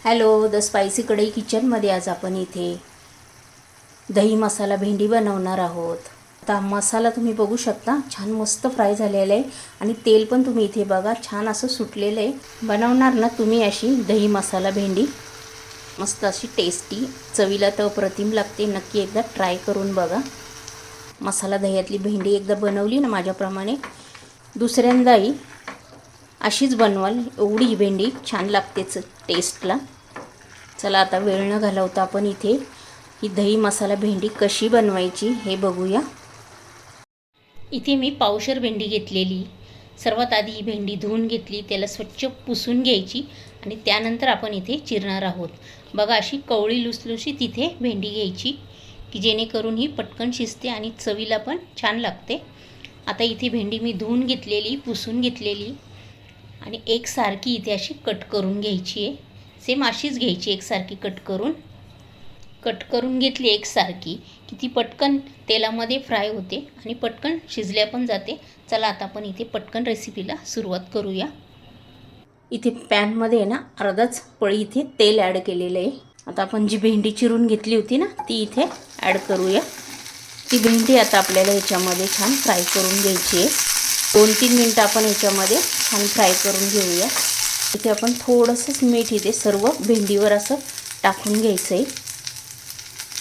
Hello, the spicy कढई किचनमध्ये आज आपण इथे दही मसाला भेंडी बनवणार आहोत. आता मसाला तुम्ही बघू शकता, छान मस्त फ्राय झालेला आहे आणि तेल पण तुम्ही इथे बघा छान असं सुटलेलं आहे. बनवणार ना तुम्ही अशी दही मसाला भेंडी, मस्त अशी टेस्टी, चवीला तर अप्रतिम लागते. नक्की एकदा ट्राय करून बघा. मसाला दह्यातली भेंडी एकदा बनवली ना माझ्याप्रमाणे, दुसऱ्यांदाही अशीच बनवाल. एवढी ही भेंडी छान लागतेच टेस्टला. चला आता वेळ न घालवता आपण इथे ही दही मसाला भेंडी कशी बनवायची हे बघूया. इथे मी पावशर भेंडी घेतलेली. सर्वात आधी ही भेंडी धुवून घेतली, त्याला स्वच्छ पुसून घ्यायची आणि त्यानंतर आपण इथे चिरणार आहोत. बघा अशी कवळी लुसलुशीत इथे भेंडी घ्यायची की जेणेकरून ही पटकन शिजते आणि चवीला पण छान लागते. आता इथे भेंडी मी धुवून घेतलेली, पुसून घेतलेली आणि एकसारखी इथे अशी कट करून घ्यायची आहे. सेम अशीच घ्यायची, एकसारखी कट करून घेतली एकसारखी की ती पटकन तेलामध्ये फ्राय होते आणि पटकन शिजल्या पण जाते. चला आता आपण इथे पटकन रेसिपीला सुरुवात करूया. इथे पॅनमध्ये ना अर्धाच पळी इथे तेल ॲड केलेलं आहे. आता आपण जी भेंडी चिरून घेतली होती ना ती इथे ॲड करूया. ती भेंडी आता आपल्याला ह्याच्यामध्ये छान फ्राय करून घ्यायची आहे. 2-3 मिनटं आपण ह्याच्यामध्ये छान फ्राय करून घेऊया. इथे आपण थोडंसंच मीठ इथे सर्व भेंडीवर असं टाकून घ्यायचं आहे.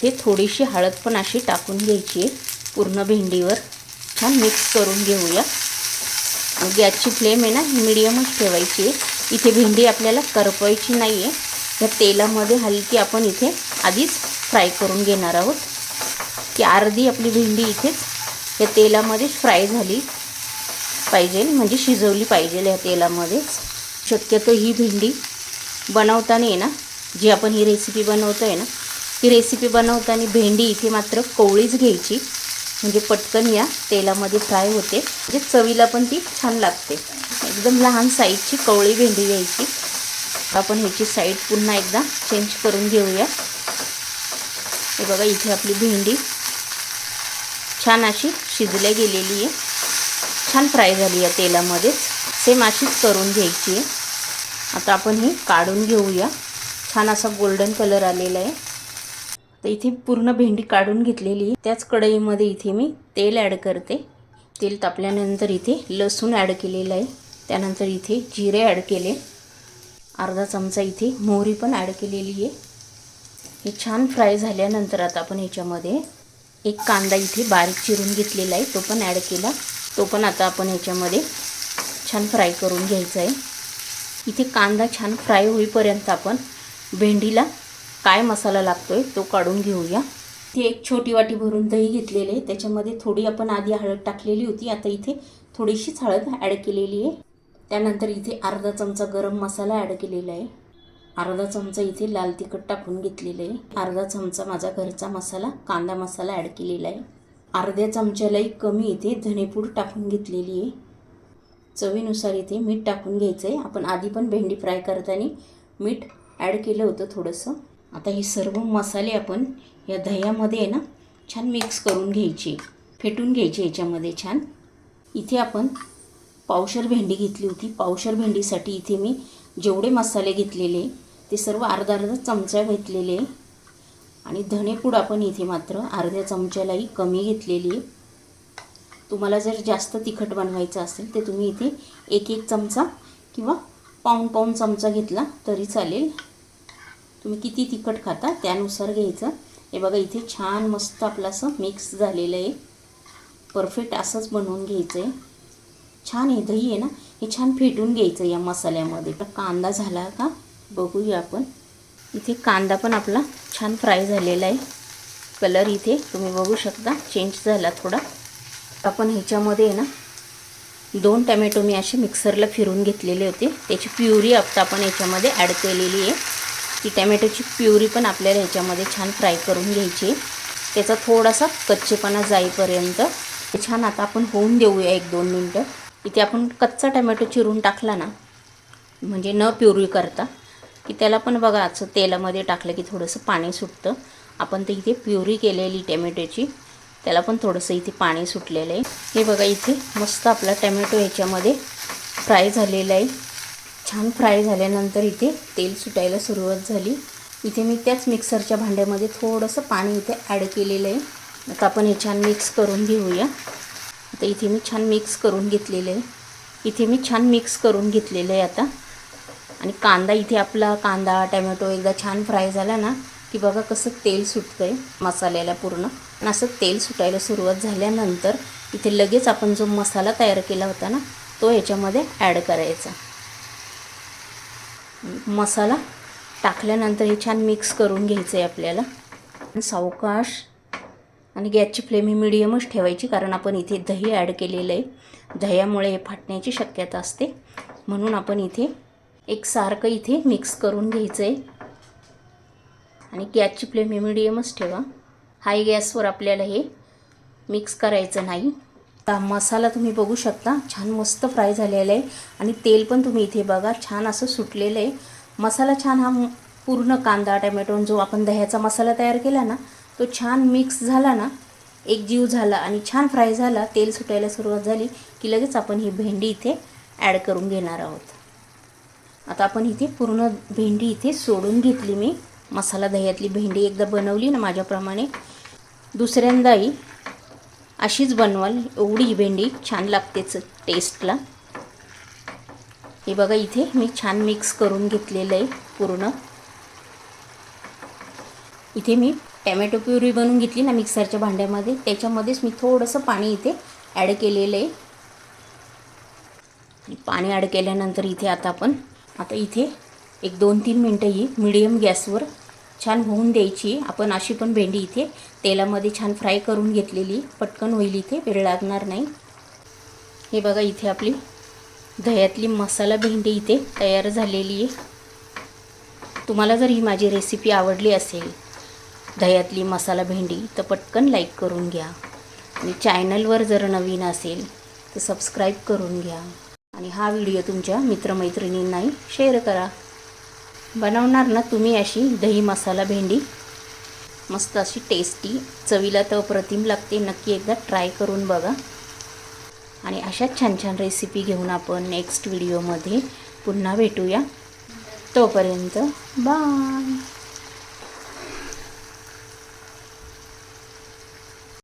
ते थोडीशी हळद पण अशी टाकून घ्यायची आहे. पूर्ण भेंडीवर छान मिक्स करून घेऊया. गॅसची फ्लेम आहे ना मिडियमच ठेवायची आहे. इथे भेंडी आपल्याला करपवायची नाही आहे. या तेलामध्ये हलकी आपण इथे आधीच फ्राय करून घेणार आहोत की अर्धी आपली भेंडी इथेच या तेलामध्ये फ्राय झाली पाहिजे, म्हणजे शिजवली पाहिजे या तेलामध्येच. शक्यतो ही भेंडी बनवताना आहे ना, जी आपण ही रेसिपी बनवतो आहे ना, ही रेसिपी बनवताना भेंडी इथे मात्र कवळीच घ्यायची, म्हणजे पटकन या तेलामध्ये फ्राय होते, म्हणजे चवीला पण ती छान लागते. एकदम लहान साईजची कवळी भेंडी घ्यायची. आपण ह्याची साईड पुन्हा एकदा चेंज करून घेऊया. हे बघा इथे आपली भेंडी छान अशी शिजल्या गेलेली आहे, छान फ्राय झाली या तेलामध्येच. सेम अशीच करून घ्यायची आहे. आता आपण ही काढून घेऊया. छान असा गोल्डन कलर आलेला आहे. तर इथे पूर्ण भेंडी काढून घेतलेली आहे. त्याच कढईमध्ये इथे मी तेल ॲड करते. तेल तापल्यानंतर इथे लसूण ॲड केलेलं आहे. त्यानंतर इथे जिरे ॲड केले. अर्धा चमचा इथे मोहरी पण ॲड केलेली आहे. हे छान फ्राय झाल्यानंतर आता आपण ह्याच्यामध्ये एक कांदा इथे बारीक चिरून घेतलेला आहे, तो पण ॲड केला. तो पण आता आपण ह्याच्यामध्ये छान फ्राय करून घ्यायचा आहे. इथे कांदा छान फ्राय होईपर्यंत आपण भेंडीला काय मसाला लागतो आहे तो काढून घेऊया. इथे एक छोटी वाटी भरून दही घेतलेले आहे. त्याच्यामध्ये थोडी आपण आधी हळद टाकलेली होती, आता इथे थोडीशीच हळद ॲड केलेली आहे. त्यानंतर इथे अर्धा चमचा गरम मसाला ॲड केलेला आहे. अर्धा चमचा इथे लाल तिखट टाकून घेतलेलं आहे. अर्धा चमचा माझा घरचा मसाला कांदा मसाला ॲड केलेला आहे. अर्ध्या चमच्यालाही कमी इथे धनेपूड टाकून घेतलेली आहे. चवीनुसार इथे मीठ टाकून घ्यायचं आहे. आपण आधी पण भेंडी फ्राय करताना मीठ ॲड केलं होतं थोडंसं. आता हे सर्व मसाले आपण या दह्यामध्ये आहे ना छान मिक्स करून घ्यायचे, फेटून घ्यायचे याच्यामध्ये छान. इथे आपण पावशर भेंडी घेतली होती. पावशर भेंडीसाठी इथे मी जेवढे मसाले घेतलेले ते सर्व अर्धा चमचा घेतलेले आणि धनेपूड आपण इथे मात्र अर्ध्या चमच्यालाही कमी घेतलेली आहे. तुम्हाला जर जास्त तिखट बनवायचं असेल तर तुम्ही इथे 1 चमचा किंवा पाऊण चमचा घेतला तरी चालेल. तुम्ही किती तिखट खाता त्यानुसार घ्यायचं. हे बघा इथे छान मस्त आपलं असं मिक्स झालेलं आहे. परफेक्ट असंच बनवून घ्यायचं आहे. छान हे दही आहे ना हे छान फेटून घ्यायचं या मसाल्यामध्ये. तर कांदा झाला का बघूया आपण. इथे कांदा पण आपला छान फ्राय झालेला आहे. कलर इथे तुम्ही बघू शकता चेंज झाला थोडा. आपण ह्याच्यामध्ये आहे ना 2 टमॅटो मी असे मिक्सरला फिरून घेतलेले होते, त्याची प्युरी आता आपण ह्याच्यामध्ये ॲड केलेली आहे. ती टमॅटोची प्युरी पण आपल्याला ह्याच्यामध्ये छान फ्राय करून घ्यायची. त्याचा थोडासा कच्चेपणा जाईपर्यंत छान आता आपण होऊन देऊया 1-2 मिनटं. इथे आपण कच्चा टमॅटो चिरून टाकला ना, म्हणजे न प्युरी करता, की त्याला पण बघा असं तेलामध्ये टाकलं की थोडंसं पाणी सुटतं. आपण ते इथे प्युरी केलेली टमॅटोची त्याला पण थोडंसं इथे पाणी सुटलेलं आहे. हे बघा इथे मस्त आपला टमॅटो ह्याच्यामध्ये फ्राय झालेला आहे. छान फ्राय झाल्यानंतर इथे तेल सुटायला सुरुवात झाली. इथे मी त्याच मिक्सरच्या भांड्यामध्ये थोडंसं पाणी इथे ॲड केलेलं आहे. आता आपण हे छान मिक्स करून घेऊया. आता इथे मी छान मिक्स करून घेतलेलं आहे. आता आणि कांदा इथे आपला कांदा टमॅटो एकदा छान फ्राय झाला ना की बघा कसं तेल सुटतं आहे मसाल्याला पूर्ण. आणि असं तेल सुटायला सुरुवात झाल्यानंतर इथे लगेच आपण जो मसाला तयार केला होता ना तो याच्यामध्ये ॲड करायचा. मसाला टाकल्यानंतर हे छान मिक्स करून घ्यायचं आहे आपल्याला. सावकाश आणि गॅसची फ्लेम ही मिडियमच ठेवायची, कारण आपण इथे दही ॲड केलेलं आहे. दह्यामुळे हे फाटण्याची शक्यता असते, म्हणून आपण इथे एकसारखं इथे मिक्स करून घ्यायचं आहे. आणि गॅसची फ्लेम ही मिडियमच ठेवा. हाय गॅसवर आपल्याला हे मिक्स करायचं नाही. आता मसाला तुम्ही बघू शकता छान मस्त फ्राय झालेला आहे आणि तेल पण तुम्ही इथे बघा छान असं सुटलेलं आहे. मसाला छान हा पूर्ण कांदा टमॅटो जो आपण दह्याचा मसाला तयार केला ना तो छान मिक्स झाला ना, एक जीव झाला आणि छान फ्राय झाला. तेल सुटायला सुरुवात झाली की लगेच आपण ही भेंडी इथे ॲड करून घेणार आहोत. आता आपण इथे पूर्ण भेंडी इथे सोडून घेतली. मी मसाला दह्यातली भेंडी एकदा बनवली ना माझ्याप्रमाणे, दुसऱ्यांदाही अशीच बनवाल. एवढी भेंडी छान लागतेच टेस्टला. हे बघा इथे मी छान मिक्स करून घेतलेलं आहे पूर्ण. इथे मी टॅमॅटो प्युरी बनवून घेतली ना मिक्सरच्या भांड्यामध्ये, त्याच्यामध्येच मी थोडंसं पाणी इथे ॲड केलेलं आहे. पाणी ॲड केल्यानंतर इथे आता इथे एक 2-3 मिनटं ही मीडियम गॅसवर छान होऊन द्यायची. आपण अशी पण भेंडी इथे तेलामध्ये छान फ्राय करून घेतलेली, पटकन होईल, इथे वेळ लागणार नाही. हे बघा इथे आपली दह्यातली मसाला भेंडी इथे तयार झालेली आहे. तुम्हाला जर ही माझी रेसिपी आवडली असेल दह्यातली मसाला भेंडी तर पटकन लाईक करून घ्या. आणि चॅनलवर जर नवीन असेल तर सबस्क्राईब करून घ्या. आणि हा व्हिडिओ तुमच्या मित्रमैत्रिणींनाही शेअर करा. बनवणार ना तुम्ही अशी दही मसाला भेंडी, मस्त अशी टेस्टी, चवीला तर अप्रतिम लागते. नक्की एकदा ट्राय करून बघा. आणि अशाच छान छान रेसिपी घेऊन आपण नेक्स्ट व्हिडिओमध्ये पुन्हा भेटूया. तोपर्यंत बाय.